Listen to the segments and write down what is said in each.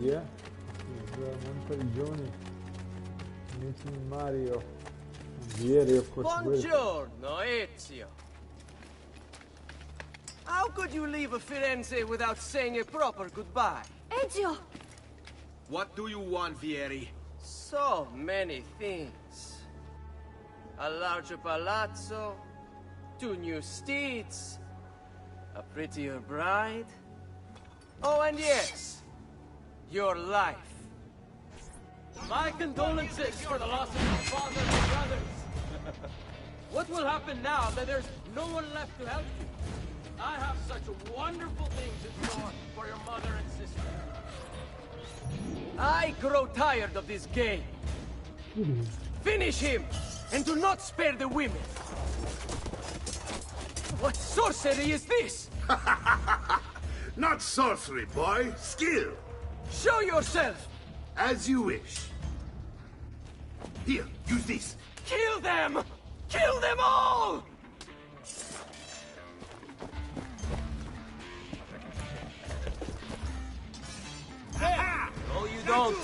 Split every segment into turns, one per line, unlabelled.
Yeah. Montaglioni. Missing Mario. Vieri, of course.
Buongiorno, Ezio. How could you leave a Firenze without saying a proper goodbye?
Ezio!
What do you want, Vieri?
So many things. A larger palazzo, 2 new steeds, a prettier bride. Oh, and yes, your life.
My condolences for the loss of your father and brothers. What will happen now that there's no one left to help you? I have such wonderful things in store for your mother and sister.
I grow tired of this game. Finish him, and do not spare the women. What sorcery is this?
Not sorcery, boy. Skill.
Show yourself!
As you wish. Here, use this.
Kill them! Kill them all!
No, you don't.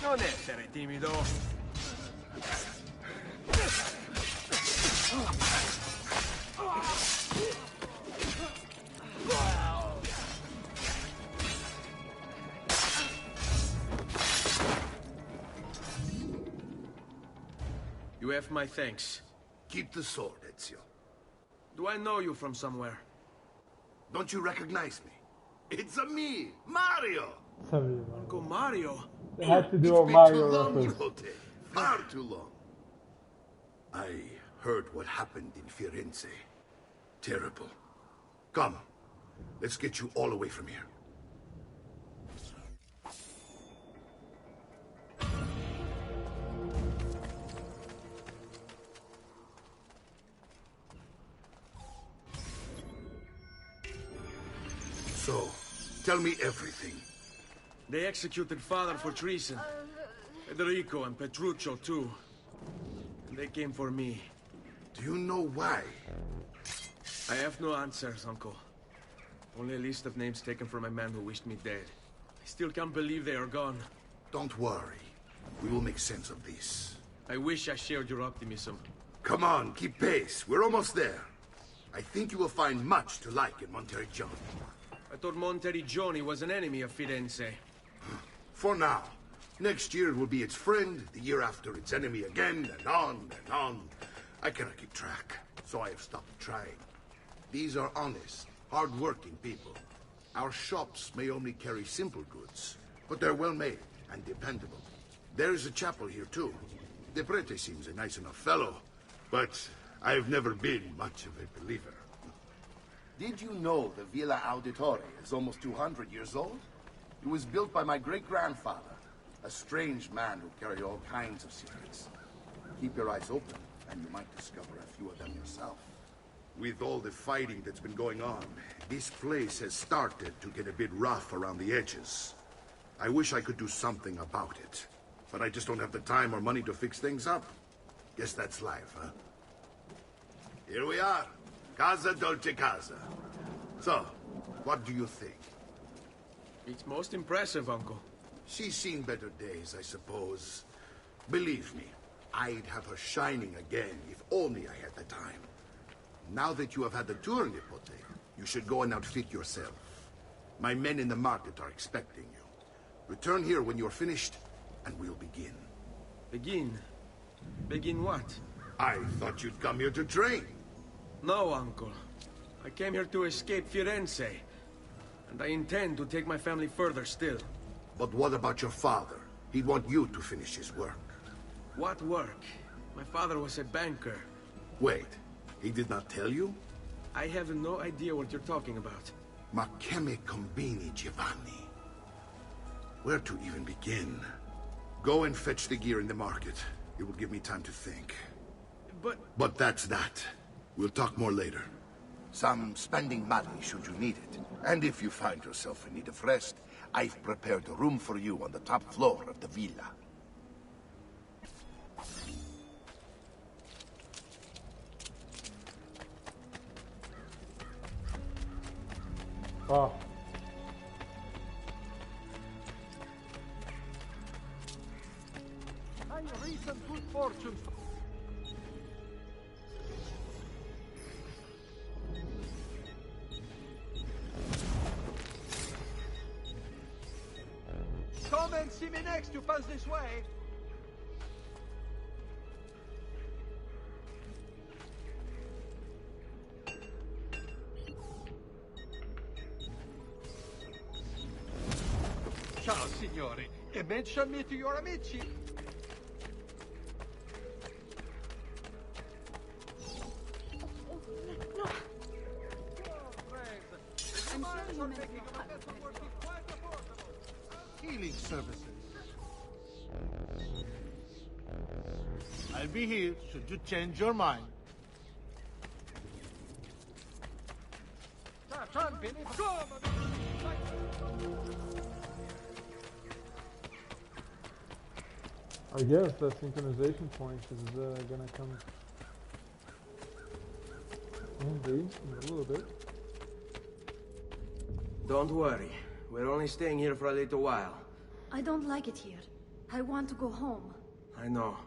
Non essere timido. You have my thanks.
Keep the sword, Ezio.
Do I know you from somewhere?
Don't you recognize me? It's a me, Mario!
Uncle Mario?
They had to do
It's
a
been
Mario
too long,
reference.
Nipote. Far too long. I heard what happened in Firenze. Terrible. Come, let's get you all away from here. So, tell me everything.
They executed father for treason. Federico and Petruccio, too. And they came for me.
Do you know why?
I have no answers, Uncle. Only a list of names taken from a man who wished me dead. I still can't believe they are gone.
Don't worry. We will make sense of this.
I wish I shared your optimism.
Come on, keep pace. We're almost there. I think you will find much to like in Monteriggioni.
I thought Monteriggioni was an enemy of Firenze.
For now. Next year it will be its friend, the year after its enemy again, and on and on. I cannot keep track, so I have stopped trying. These are honest, hard-working people. Our shops may only carry simple goods, but they're well-made and dependable. There is a chapel here, too. The prete seems a nice enough fellow, but I've never been much of a believer.
Did you know the Villa Auditore is almost 200 years old? It was built by my great-grandfather, a strange man who carried all kinds of secrets. Keep your eyes open, and you might discover a few of them yourself.
With all the fighting that's been going on, this place has started to get a bit rough around the edges. I wish I could do something about it, but I just don't have the time or money to fix things up. Guess that's life, huh? Here we are. Casa Dolce Casa. So, what do you think?
It's most impressive, Uncle.
She's seen better days, I suppose. Believe me, I'd have her shining again if only I had the time. Now that you have had the tour, Nipote, you should go and outfit yourself. My men in the market are expecting you. Return here when you're finished, and we'll begin.
Begin? Begin what?
I thought you'd come here to train.
No, Uncle. I came here to escape Firenze. And I intend to take my family further still.
But what about your father? He'd want you to finish his work.
What work? My father was a banker.
Wait, he did not tell you?
I have no idea what you're talking about.
Ma che me combini, Giovanni? Where to even begin? Go and fetch the gear in the market. It will give me time to think.
But...
But that's that. We'll talk more later. Some spending money should you need it. And if you find yourself in need of rest, I've prepared a room for you on the top floor of the villa.
Oh.
I recent good fortune. Come and see me next. You pass this way. Ciao, signori. E mention me to your amici.
Healing services. I'll be here should you change your mind.
I guess that synchronization point is gonna come handy in a little bit.
Don't worry. We're only staying here for a little while.
I don't like it here. I want to go home.
I know.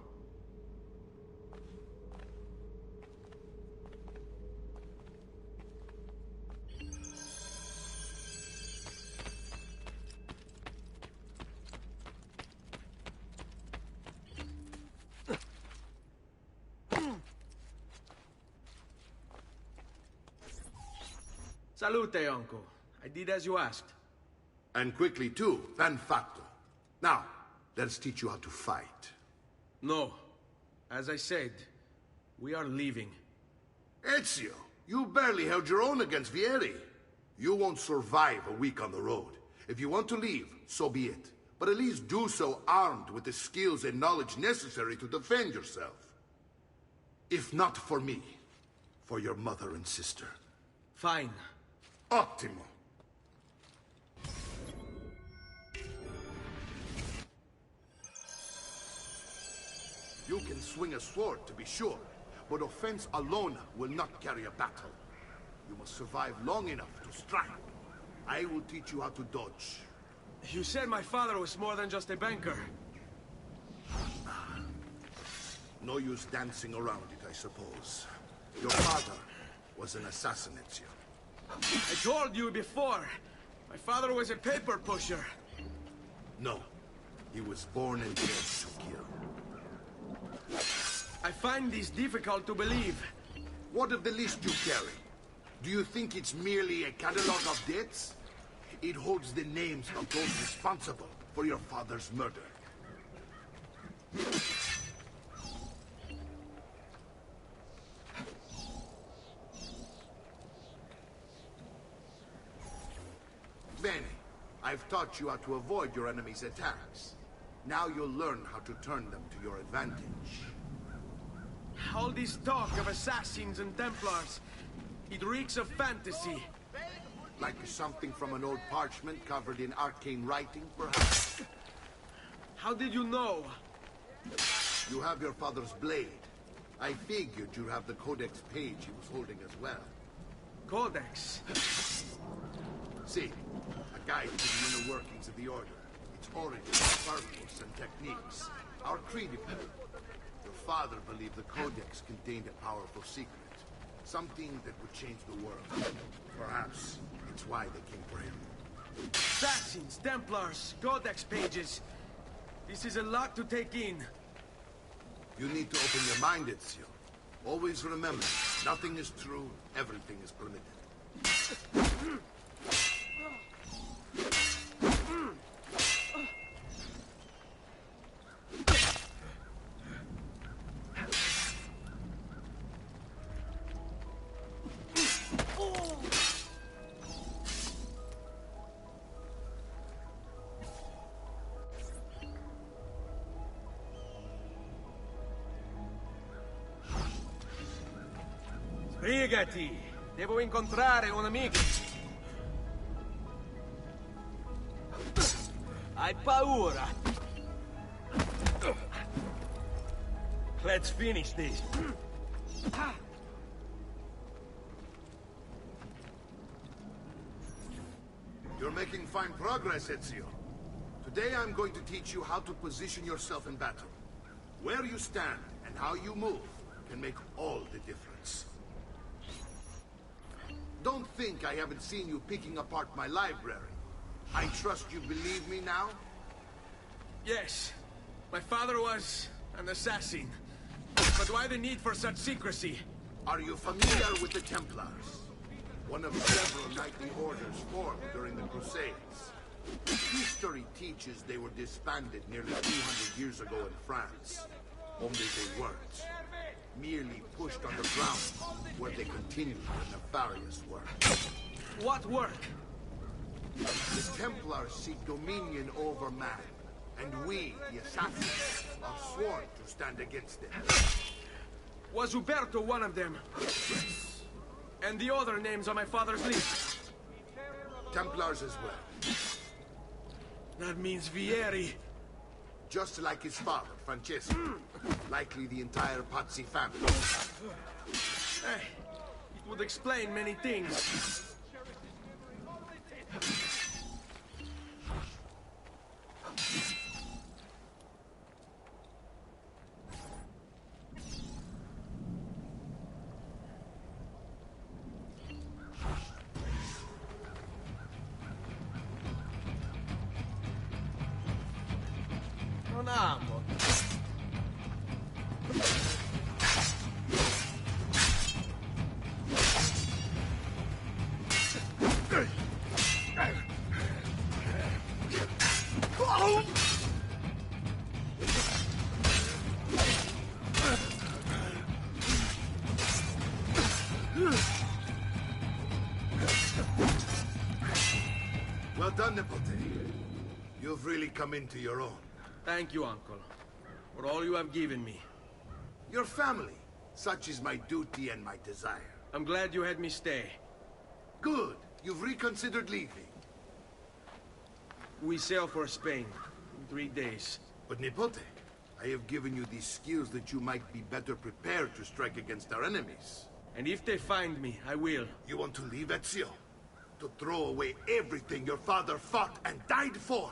Salute, Uncle. I did as you asked.
And quickly too, ben fatto. Now, let's teach you how to fight.
No. As I said, we are leaving.
Ezio, you barely held your own against Vieri. You won't survive a week on the road. If you want to leave, so be it. But at least do so armed with the skills and knowledge necessary to defend yourself. If not for me, for your mother and sister.
Fine.
Ottimo. You can swing a sword, to be sure, but offense alone will not carry a battle. You must survive long enough to strike. I will teach you how to dodge.
You said my father was more than just a banker.
No use dancing around it, I suppose. Your father was an assassin, Ezio.
I told you before. My father was a paper pusher.
No. He was born and bred to kill.
I find this difficult to believe.
What of the list you carry? Do you think it's merely a catalog of debts? It holds the names of those responsible for your father's murder. Bene, I've taught you how to avoid your enemy's attacks. Now you'll learn how to turn them to your advantage.
All this talk of assassins and Templars, it reeks of fantasy.
Like something from an old parchment covered in arcane writing, perhaps?
How did you know?
You have your father's blade. I figured you'd have the codex page he was holding as well.
Codex?
See, a guide to the inner workings of the Order. Its origins, purpose, and techniques. Our creed, if you will. Your father believed the codex contained a powerful secret. Something that would change the world. Perhaps it's why they came for him.
Assassins, Templars, Codex pages. This is a lot to take in.
You need to open your mind, Ezio. Always remember, nothing is true, everything is permitted.
Brigati! Devo incontrare un amico. Hai paura? Let's finish this.
You're making fine progress, Ezio. Today I'm going to teach you how to position yourself in battle. Where you stand and how you move can make all the difference. Don't think I haven't seen you picking apart my library. I trust you believe me now?
Yes. My father was an assassin. But why the need for such secrecy?
Are you familiar with the Templars? One of several knightly orders formed during the Crusades. History teaches they were disbanded nearly 200 years ago in France. Only they weren't. Merely pushed underground, where they continued their nefarious work.
What work?
The Templars seek dominion over man, and we, the assassins, are sworn to stand against them.
Was Uberto one of them? And the other names on my father's list?
Templars as well.
That means Vieri.
Just like his father, Francesco. Likely the entire Pazzi family.
Hey, it would explain many things. Non amo.
Well done, Nipote. You've really come into your own.
Thank you, Uncle, for all you have given me.
Your family. Such is my duty and my desire.
I'm glad you had me stay.
Good. You've reconsidered leaving.
We sail for Spain in 3 days.
But Nipote, I have given you these skills that you might be better prepared to strike against our enemies.
And if they find me, I will.
You want to leave, Ezio? To throw away everything your father fought and died for?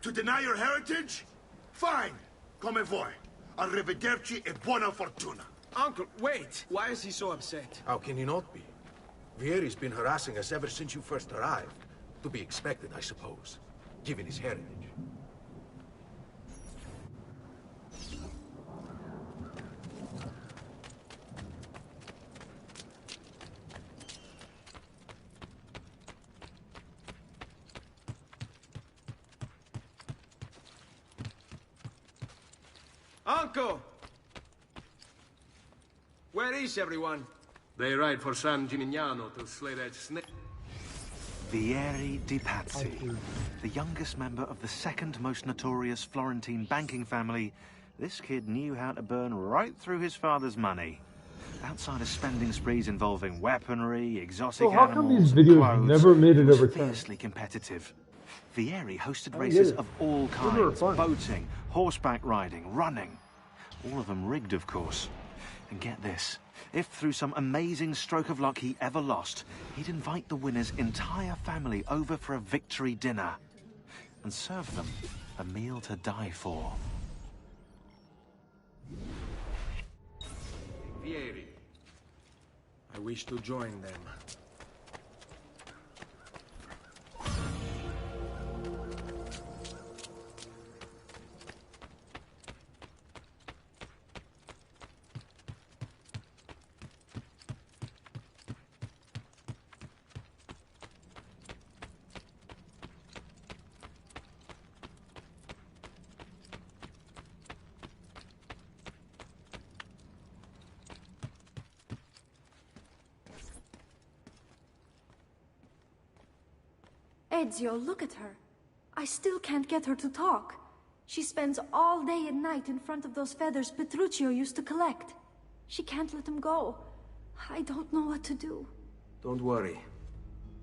To deny your heritage? Fine. Come vuoi. Arrivederci e buona fortuna.
Uncle, wait! Why is he so upset?
How can he not be? Vieri's been harassing us ever since you first arrived. To be expected, I suppose, given his heritage.
Uncle! Where is everyone?
They ride for San Gimignano to slay that snake.
Vieri di Pazzi, the youngest member of the second most notorious Florentine banking family, this kid knew how to burn right through his father's money. Outside of spending sprees involving weaponry, exotic
So how come
animals,
these videos
clothes,
never made it
he was
over 10?
fiercely competitive. Vieri hosted
I
races
get it.
of all
Those were
kinds,
fun.
boating, horseback riding, running. All of them rigged, of course. And get this, if through some amazing stroke of luck he ever lost, he'd invite the winner's entire family over for a victory dinner and serve them a meal to die for.
Vieri. I wish to join them.
Ezio, look at her. I still can't get her to talk. She spends all day and night in front of those feathers Petruchio used to collect. She can't let them go. I don't know what to do.
Don't worry.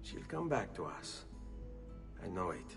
She'll come back to us. I know it.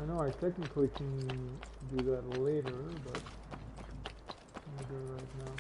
I know I technically can do that later, but I'm gonna do it right now.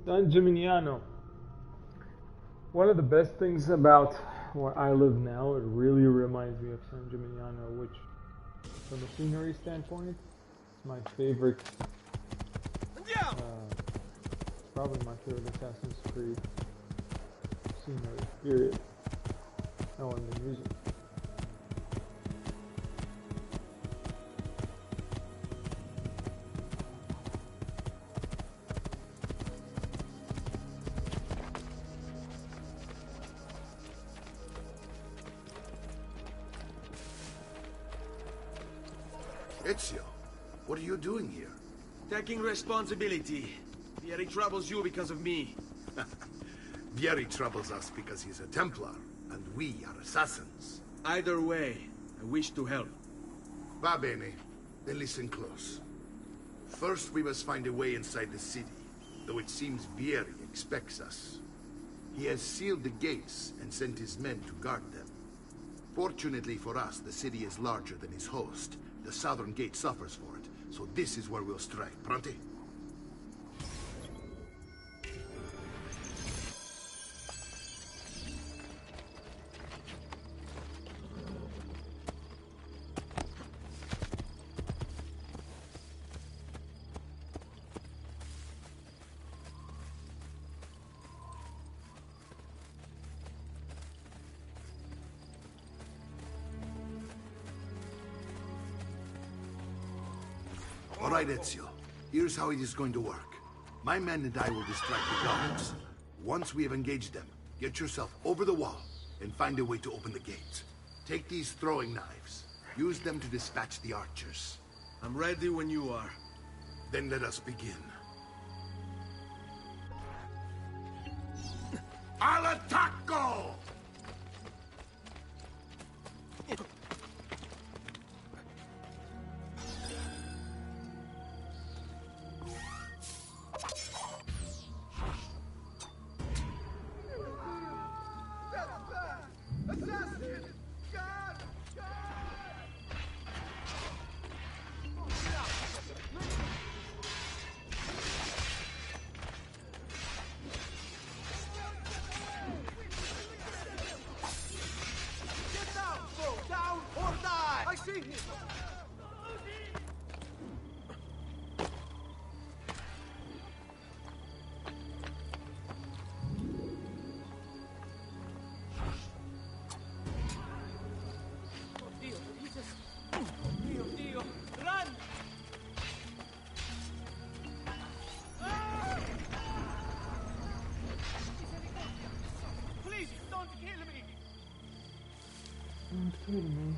San Gimignano. One of the best things about where I live now, it really reminds me of San Gimignano, which, from a scenery standpoint, is my favorite. Probably my favorite Assassin's Creed scenery, period. Oh, and the music.
Ezio, what are you doing here?
Taking responsibility. Vieri troubles you because of me.
Vieri troubles us because he's a Templar, and we are assassins.
Either way, I wish to help.
Va bene. Then listen close. First, we must find a way inside the city, though it seems Vieri expects us. He has sealed the gates and sent his men to guard them. Fortunately for us, the city is larger than his host. The southern gate suffers for it, so this is where we'll strike. Pronti? All right, Ezio. Here's how it is going to work. My men and I will distract the guards. Once we have engaged them, get yourself over the wall and find a way to open the gate. Take these throwing knives. Use them to dispatch the archers.
I'm ready when you are.
Then let us begin. Al attacco!
Don't kill me.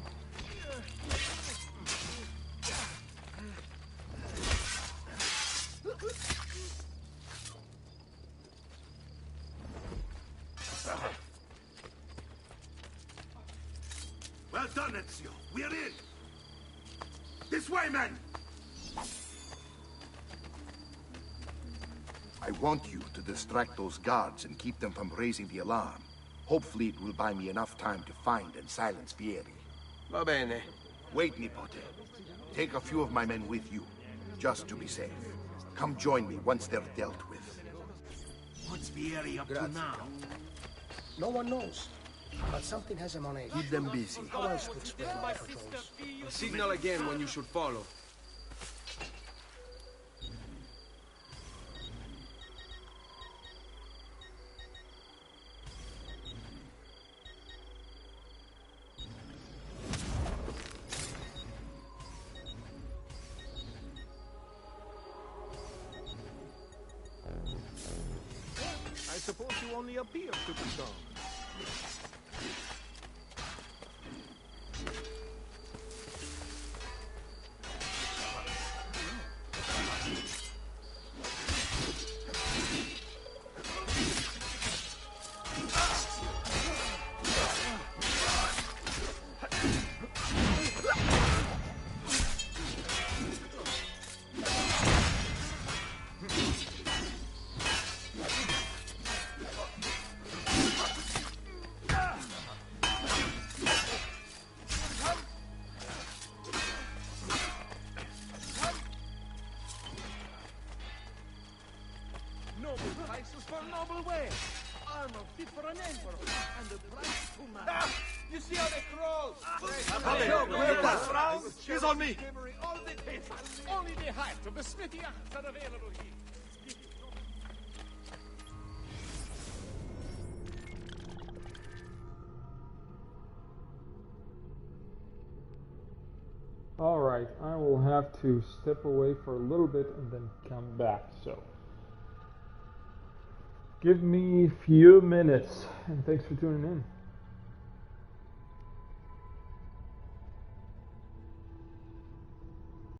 Well done, Ezio. We're in. This way, men!
I want you to distract those guards and keep them from raising the alarm. Hopefully it will buy me enough time to find and silence Vieri.
Va bene.
Wait, Nipote. Take a few of my men with you, just to be safe. Come join me once they're dealt with.
What's Vieri up to now?
No one knows. But something has him on edge.
Keep them busy.
How else to explain my patrols?
Signal again when you should follow.
I suppose you only appear to be strong. Noble prices for noble wares. Armor fit for an emperor, and the price too much. You see how they crawl?
He's on me!
All the details, only the height of the smithy arms are available here.
Alright, I will have to step away for a little bit and then come back, so give me a few minutes, and thanks for tuning in.